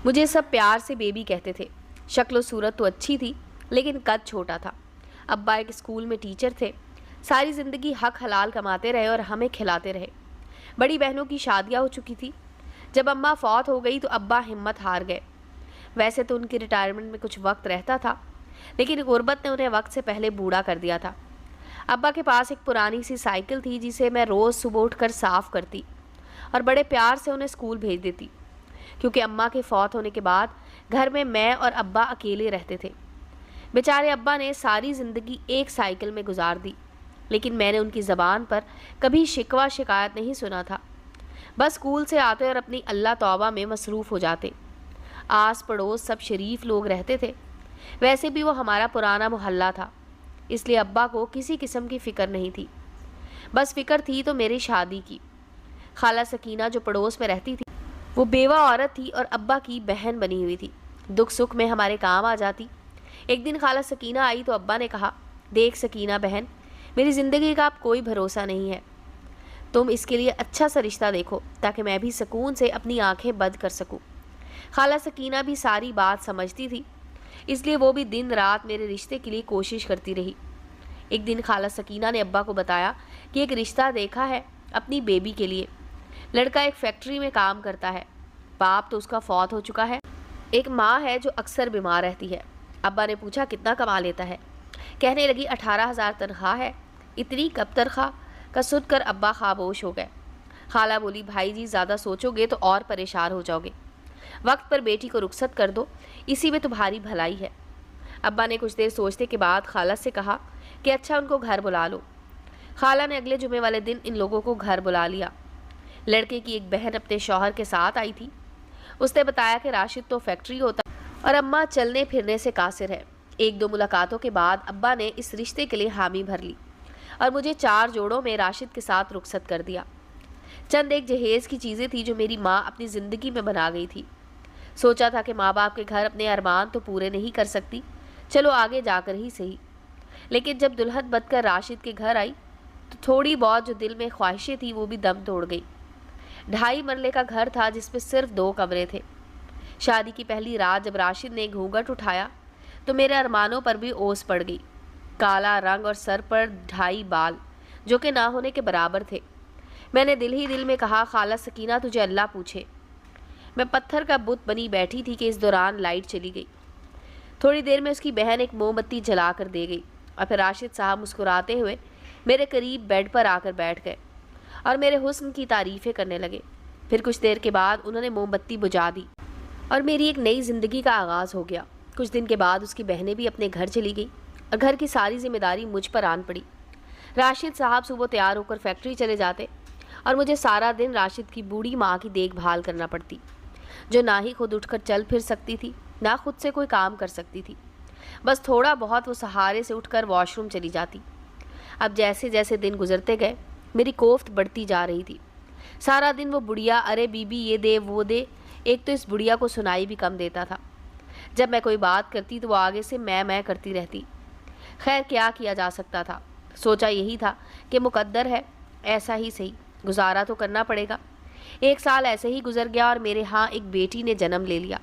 मुझे सब प्यार से बेबी कहते थे। शक्ल सूरत तो अच्छी थी, लेकिन कद छोटा था। अब्बा एक स्कूल में टीचर थे। सारी ज़िंदगी हक हलाल कमाते रहे और हमें खिलाते रहे। बड़ी बहनों की शादियाँ हो चुकी थी। जब अम्मा फौत हो गई तो अब्बा हिम्मत हार गए। वैसे तो उनकी रिटायरमेंट में कुछ वक्त रहता था, लेकिन गुर्बत ने उन्हें वक्त से पहले बूढ़ा कर दिया था। अब्बा के पास एक पुरानी सी साइकिल थी जिसे मैं रोज़ सुबह उठकर साफ़ करती और बड़े प्यार से उन्हें स्कूल भेज देती, क्योंकि अम्मा के फौत होने के बाद घर में मैं और अब्बा अकेले रहते थे। बेचारे अब्बा ने सारी ज़िंदगी एक साइकिल में गुजार दी, लेकिन मैंने उनकी ज़बान पर कभी शिकवा शिकायत नहीं सुना था। बस स्कूल से आते और अपनी अल्लाह तौबा में मसरूफ़ हो जाते। आस पड़ोस सब शरीफ लोग रहते थे। वैसे भी वो हमारा पुराना मोहल्ला था, इसलिए अब्बा को किसी किस्म की फ़िक्र नहीं थी। बस फ़िक्र थी तो मेरी शादी की। खाला सकीना जो पड़ोस में रहती थी, वो बेवा औरत थी और अब्बा की बहन बनी हुई थी। दुख सुख में हमारे काम आ जाती। एक दिन खाला सकीना आई तो अब्बा ने कहा, देख सकीना बहन, मेरी ज़िंदगी का अब कोई भरोसा नहीं है। तुम इसके लिए अच्छा सा रिश्ता देखो ताकि मैं भी सुकून से अपनी आंखें बंद कर सकूं। खाला सकीना भी सारी बात समझती थी, इसलिए वो भी दिन रात मेरे रिश्ते के लिए कोशिश करती रही। एक दिन खाला सकीना ने अब्बा को बताया कि एक रिश्ता देखा है अपनी बेबी के लिए। लड़का एक फैक्ट्री में काम करता है। बाप तो उसका फौत हो चुका है। एक माँ है जो अक्सर बीमार रहती है। अब्बा ने पूछा कितना कमा लेता है। कहने लगी 18,000 तनख्वाह है। इतनी कब तनख्वाह का सुनकर अब्बा खामोश हो गए। खाला बोली, भाई जी ज़्यादा सोचोगे तो और परेशान हो जाओगे। वक्त पर बेटी को रुखसत कर दो, इसी में तुम्हारी भलाई है। अब्बा ने कुछ देर सोचने के बाद खाला से कहा कि अच्छा उनको घर बुला लो। खाला ने अगले जुमे वाले दिन इन लोगों को घर बुला लिया। लड़के की एक बहन अपने शौहर के साथ आई थी। उसने बताया कि राशिद तो फैक्ट्री होता और अम्मा चलने फिरने से कासिर है। एक दो मुलाकातों के बाद अब्बा ने इस रिश्ते के लिए हामी भर ली और मुझे 4 जोड़ों में राशिद के साथ रुखसत कर दिया। चंद एक जहेज़ की चीज़ें थी जो मेरी माँ अपनी ज़िंदगी में बना गई थी। सोचा था कि माँ बाप के घर अपने अरमान तो पूरे नहीं कर सकती, चलो आगे जाकर ही सही। लेकिन जब दुल्हन बनकर राशिद के घर आई तो थोड़ी बहुत जो दिल में ख्वाहिशें थी वो भी दम तोड़ गई। 2.5 मरले का घर था जिसमें सिर्फ 2 कमरे थे। शादी की पहली रात जब राशिद ने घूंघट उठाया तो मेरे अरमानों पर भी ओस पड़ गई। काला रंग और सर पर 2.5 बाल जो कि ना होने के बराबर थे। मैंने दिल ही दिल में कहा, खाला सकीना तुझे अल्लाह पूछे। मैं पत्थर का बुत बनी बैठी थी कि इस दौरान लाइट चली गई। थोड़ी देर में उसकी बहन एक मोमबत्ती जला कर दे गई और फिर राशिद साहब मुस्कुराते हुए मेरे करीब बेड पर आकर बैठ गए और मेरे हुस्न की तारीफ़ें करने लगे। फिर कुछ देर के बाद उन्होंने मोमबत्ती बुझा दी और मेरी एक नई ज़िंदगी का आगाज़ हो गया। कुछ दिन के बाद उसकी बहनें भी अपने घर चली गई और घर की सारी जिम्मेदारी मुझ पर आन पड़ी। राशिद साहब सुबह तैयार होकर फैक्ट्री चले जाते और मुझे सारा दिन राशिद की बूढ़ी माँ की देखभाल करना पड़ती, जो ना ही खुद उठकर चल फिर सकती थी, ना खुद से कोई काम कर सकती थी। बस थोड़ा बहुत वो सहारे से उठकर वॉशरूम चली जाती। अब जैसे जैसे दिन गुजरते गए मेरी कोफ्त बढ़ती जा रही थी। सारा दिन वो बुढ़िया अरे बीबी ये दे वो दे, एक तो इस बुढ़िया को सुनाई भी कम देता था। जब मैं कोई बात करती तो वो आगे से मैं करती रहती। खैर क्या किया जा सकता था। सोचा यही था कि मुकद्दर है, ऐसा ही सही, गुजारा तो करना पड़ेगा। 1 साल ऐसे ही गुजर गया और मेरे यहाँ एक बेटी ने जन्म ले लिया।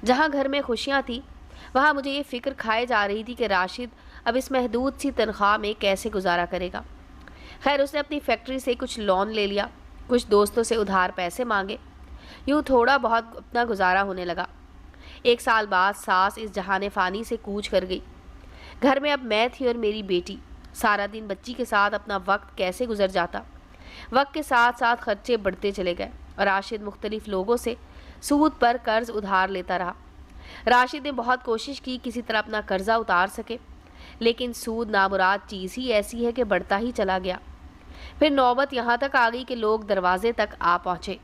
जहाँ घर में खुशियाँ थी वहाँ मुझे ये फ़िक्र खाए जा रही थी कि राशिद अब इस महदूद सी तनख्वाह में कैसे गुजारा करेगा। खैर उसने अपनी फैक्ट्री से कुछ लोन ले लिया, कुछ दोस्तों से उधार पैसे मांगे, यूँ थोड़ा बहुत अपना गुजारा होने लगा। 1 साल बाद सास इस जहाने फ़ानी से कूच कर गई। घर में अब मैं थी और मेरी बेटी। सारा दिन बच्ची के साथ अपना वक्त कैसे गुजर जाता। वक्त के साथ साथ खर्चे बढ़ते चले गए और राशिद मुख्तलिफ लोगों से सूद पर कर्ज उधार लेता रहा। राशिद ने बहुत कोशिश की किसी तरह अपना कर्जा उतार सके, लेकिन सूद नामुराद चीज़ ही ऐसी है कि बढ़ता ही चला गया। फिर नौबत यहाँ तक आ गई कि लोग दरवाजे तक आ पहुँचे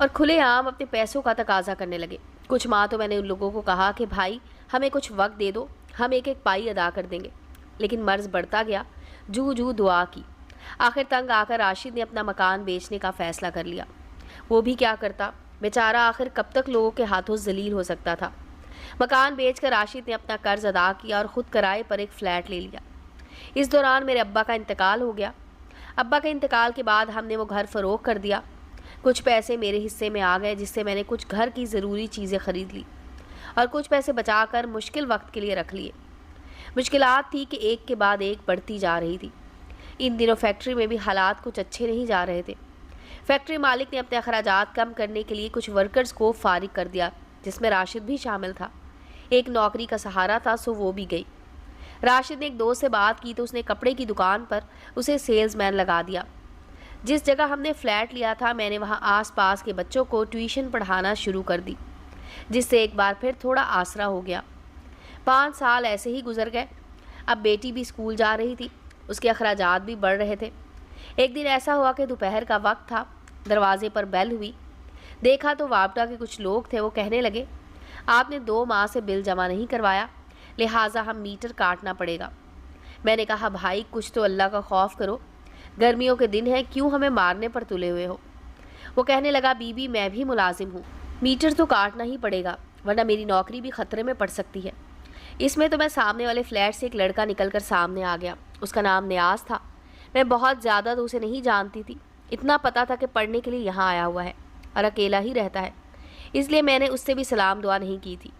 और खुलेआम अपने पैसों का तकाजा करने लगे। कुछ माह तो मैंने उन लोगों को कहा कि भाई हमें कुछ वक्त दे दो, हम एक एक पाई अदा कर देंगे, लेकिन मर्ज बढ़ता गया। जू जू दुआ की। आखिर तंग आकर राशिद ने अपना मकान बेचने का फ़ैसला कर लिया। वो भी क्या करता, बेचारा आखिर कब तक लोगों के हाथों जलील हो सकता था। मकान बेचकर राशिद ने अपना कर्ज अदा किया और ख़ुद किराए पर एक फ़्लैट ले लिया। इस दौरान मेरे अब्बा का इंतकाल हो गया। अब्बा के इंतकाल के बाद हमने वो घर फ़रोख्त कर दिया कुछ पैसे मेरे हिस्से में आ गए, जिससे मैंने कुछ घर की ज़रूरी चीज़ें खरीद ली और कुछ पैसे बचाकर मुश्किल वक्त के लिए रख लिए। मुश्किलात थी कि एक के बाद एक बढ़ती जा रही थी। इन दिनों फैक्ट्री में भी हालात कुछ अच्छे नहीं जा रहे थे। फैक्ट्री मालिक ने अपने अखराजात कम करने के लिए कुछ वर्कर्स को फारिग कर दिया, जिसमें राशिद भी शामिल था। एक नौकरी का सहारा था, सो वो भी गई। राशिद ने एक दोस्त से बात की तो उसने कपड़े की दुकान पर उसे सेल्समैन लगा दिया। जिस जगह हमने फ्लैट लिया था, मैंने वहाँ आसपास के बच्चों को ट्यूशन पढ़ाना शुरू कर दी, जिससे एक बार फिर थोड़ा आसरा हो गया। 5 साल ऐसे ही गुजर गए। अब बेटी भी स्कूल जा रही थी, उसके अखराजात भी बढ़ रहे थे। एक दिन ऐसा हुआ कि दोपहर का वक्त था, दरवाजे पर बेल हुई। देखा तो वापडा के कुछ लोग थे। वो कहने लगे, आपने 2 माह से बिल जमा नहीं करवाया, लिहाजा हम मीटर काटना पड़ेगा। मैंने कहा, भाई कुछ तो अल्लाह का खौफ करो, गर्मियों के दिन हैं, क्यों हमें मारने पर तुले हुए हो। वो कहने लगा, बीबी मैं भी मुलाजिम हूँ, मीटर तो काटना ही पड़ेगा, वरना मेरी नौकरी भी खतरे में पड़ सकती है। इसमें तो मैं सामने वाले फ्लैट से एक लड़का निकलकर सामने आ गया। उसका नाम नियाज था। मैं बहुत ज़्यादा तो उसे नहीं जानती थी, इतना पता था कि पढ़ने के लिए यहाँ आया हुआ है और अकेला ही रहता है, इसलिए मैंने उससे भी सलाम दुआ नहीं की थी।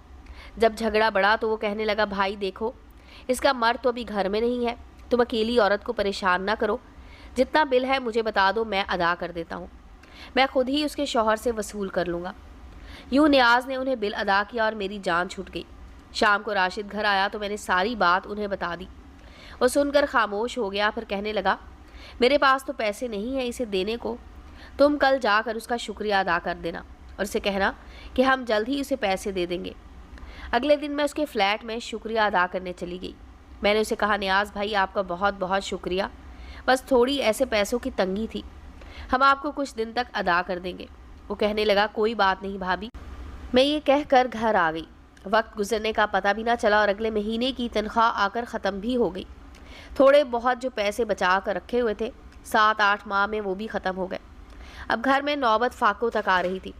जब झगड़ा बढ़ा तो वो कहने लगा, भाई देखो, इसका मर्द तो अभी घर में नहीं है, तुम अकेली औरत को परेशान ना करो, जितना बिल है मुझे बता दो, मैं अदा कर देता हूँ, मैं खुद ही उसके शौहर से वसूल कर लूँगा। यूँ नियाज ने उन्हें बिल अदा किया और मेरी जान छूट गई। शाम को राशिद घर आया तो मैंने सारी बात उन्हें बता दी। वो सुनकर खामोश हो गया, फिर कहने लगा, मेरे पास तो पैसे नहीं है इसे देने को, तुम कल जाकर उसका शुक्रिया अदा कर देना और उसे कहना कि हम जल्द ही उसे पैसे दे देंगे। अगले दिन मैं उसके फ्लैट में शुक्रिया अदा करने चली गई। मैंने उसे कहा, नियाज भाई आपका बहुत बहुत शुक्रिया, बस थोड़ी ऐसे पैसों की तंगी थी, हम आपको कुछ दिन तक अदा कर देंगे। वो कहने लगा, कोई बात नहीं भाभी। मैं ये कहकर घर आ गई। वक्त गुजरने का पता भी ना चला और अगले महीने की तनख्वाह आकर ख़त्म भी हो गई। थोड़े बहुत जो पैसे बचा कर रखे हुए थे, 7-8 माह में वो भी ख़त्म हो गए। अब घर में नौबत फाकों तक आ रही थी।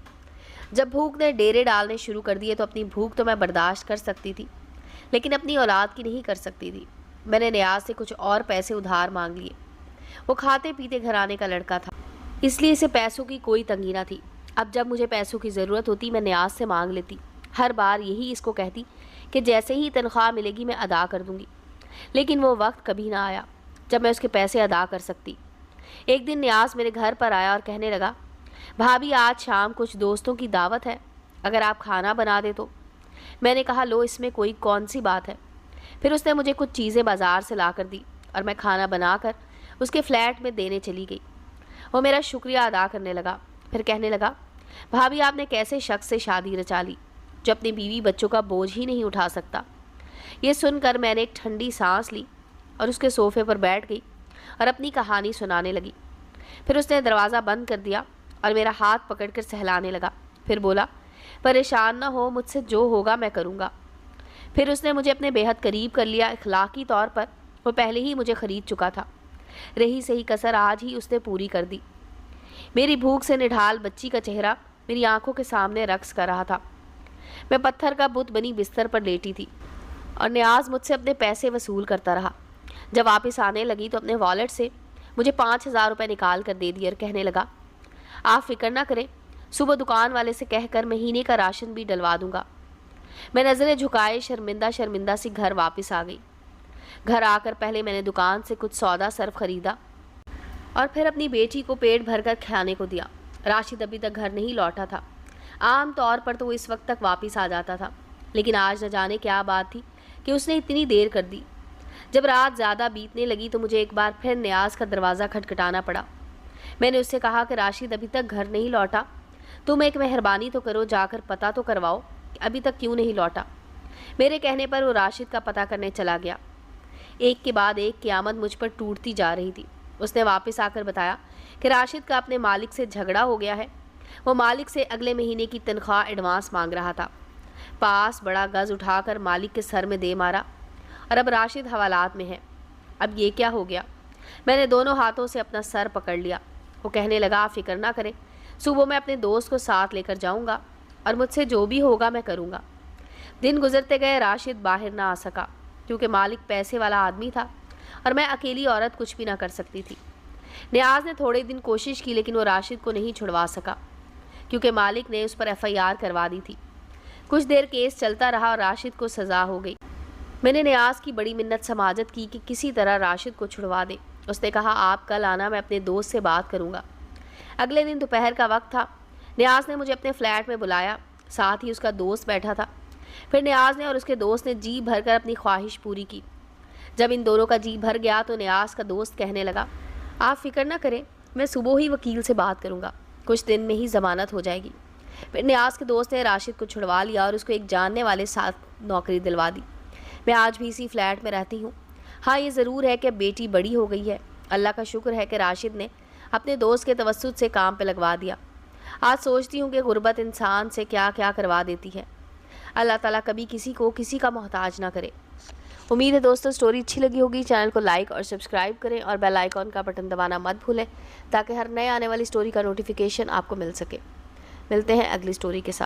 जब भूख ने डेरे डालने शुरू कर दिए तो अपनी भूख तो मैं बर्दाश्त कर सकती थी, लेकिन अपनी औलाद की नहीं कर सकती थी। मैंने नियाज से कुछ और पैसे उधार मांग लिए। वो खाते पीते घराने का लड़का था, इसलिए इसे पैसों की कोई तंगी ना थी। अब जब मुझे पैसों की ज़रूरत होती, मैं नियाज से मांग लेती। हर बार यही इसको कहती कि जैसे ही तनख्वाह मिलेगी मैं अदा कर दूंगी, लेकिन वो वक्त कभी ना आया जब मैं उसके पैसे अदा कर सकती। एक दिन नियाज मेरे घर पर आया और कहने लगा, भाभी आज शाम कुछ दोस्तों की दावत है, अगर आप खाना बना दे तो। मैंने कहा, लो इसमें कोई कौन सी बात है। फिर उसने मुझे कुछ चीज़ें बाज़ार से ला कर दी और मैं खाना बनाकर उसके फ्लैट में देने चली गई। वो मेरा शुक्रिया अदा करने लगा, फिर कहने लगा, भाभी आपने कैसे शख्स से शादी रचा ली जो अपनी बीवी बच्चों का बोझ ही नहीं उठा सकता। ये सुनकर मैंने एक ठंडी सांस ली और उसके सोफे पर बैठ गई और अपनी कहानी सुनाने लगी। फिर उसने दरवाज़ा बंद कर दिया और मेरा हाथ पकड़कर सहलाने लगा। फिर बोला, परेशान ना हो, मुझसे जो होगा मैं करूँगा। फिर उसने मुझे अपने बेहद करीब कर लिया। इखलाकी तौर पर वो पहले ही मुझे ख़रीद चुका था, रही सही कसर आज ही उसने पूरी कर दी। मेरी भूख से निढाल बच्ची का चेहरा मेरी आंखों के सामने रक्स कर रहा था। मैं पत्थर का बुत बनी बिस्तर पर लेटी थी और नियाज मुझसे अपने पैसे वसूल करता रहा। जब वापस आने लगी तो अपने वॉलेट से मुझे 5,000 रुपये निकाल कर दे दिए और कहने लगा, आप फिक्र ना करें, सुबह दुकान वाले से कहकर महीने का राशन भी डलवा दूंगा। मैं नज़रें झुकाए शर्मिंदा शर्मिंदा सी घर वापस आ गई। घर आकर पहले मैंने दुकान से कुछ सौदा सर्फ खरीदा और फिर अपनी बेटी को पेट भरकर खाने को दिया। राशिद अभी तक घर नहीं लौटा था। आम तौर पर तो वो इस वक्त तक वापस आ जाता था, लेकिन आज न जाने क्या बात थी कि उसने इतनी देर कर दी। जब रात ज़्यादा बीतने लगी तो मुझे एक बार फिर नियाज का दरवाज़ा खटखटाना पड़ा। मैंने उससे कहा कि राशिद अभी तक घर नहीं लौटा, तुम एक मेहरबानी तो करो, जाकर पता तो करवाओ कि अभी तक क्यों नहीं लौटा। मेरे कहने पर वो राशिद का पता करने चला गया। एक के बाद एक क़यामत मुझ पर टूटती जा रही थी। उसने वापस आकर बताया कि राशिद का अपने मालिक से झगड़ा हो गया है। वो मालिक से अगले महीने की तनख्वाह एडवांस मांग रहा था। पास बड़ा गज उठाकर मालिक के सर में दे मारा और अब राशिद हवालात में है। अब ये क्या हो गया? मैंने दोनों हाथों से अपना सर पकड़ लिया। वो कहने लगा, आप फिक्र ना करें, सुबह मैं अपने दोस्त को साथ लेकर जाऊंगा और मुझसे जो भी होगा मैं करूंगा। दिन गुजरते गए, राशिद बाहर ना आ सका क्योंकि मालिक पैसे वाला आदमी था और मैं अकेली औरत कुछ भी ना कर सकती थी। नियाज ने थोड़े दिन कोशिश की, लेकिन वो राशिद को नहीं छुड़वा सका क्योंकि मालिक ने उस पर FIR करवा दी थी। कुछ देर केस चलता रहा और राशिद को सज़ा हो गई। मैंने नियाज की बड़ी मिन्नत समाजत की कि किसी तरह राशिद को छुड़वा दे। उसने कहा, आप कल आना, मैं अपने दोस्त से बात करूंगा। अगले दिन दोपहर का वक्त था। नियाज ने मुझे अपने फ्लैट में बुलाया, साथ ही उसका दोस्त बैठा था। फिर नियाज ने और उसके दोस्त ने जी भरकर अपनी ख्वाहिश पूरी की। जब इन दोनों का जी भर गया तो नियाज का दोस्त कहने लगा, आप फिक्र ना करें, मैं सुबह ही वकील से बात करूंगा, कुछ दिन में ही ज़मानत हो जाएगी। फिर नियाज के दोस्त ने राशिद को छुड़वा लिया और उसको एक जानने वाले साथ नौकरी दिलवा दी। मैं आज भी इसी फ्लैट में रहती हूँ। हाँ, ये ज़रूर है कि बेटी बड़ी हो गई है। अल्लाह का शुक्र है कि राशिद ने अपने दोस्त के तवस्सुत से काम पे लगवा दिया। आज सोचती हूँ कि गुर्बत इंसान से क्या क्या करवा देती है। अल्लाह ताला कभी किसी को किसी का मोहताज ना करे। उम्मीद है दोस्तों स्टोरी अच्छी लगी होगी। चैनल को लाइक और सब्सक्राइब करें और बेल आइकॉन का बटन दबाना मत भूलें ताकि हर नए आने वाली स्टोरी का नोटिफिकेशन आपको मिल सके। मिलते हैं अगली स्टोरी के साथ।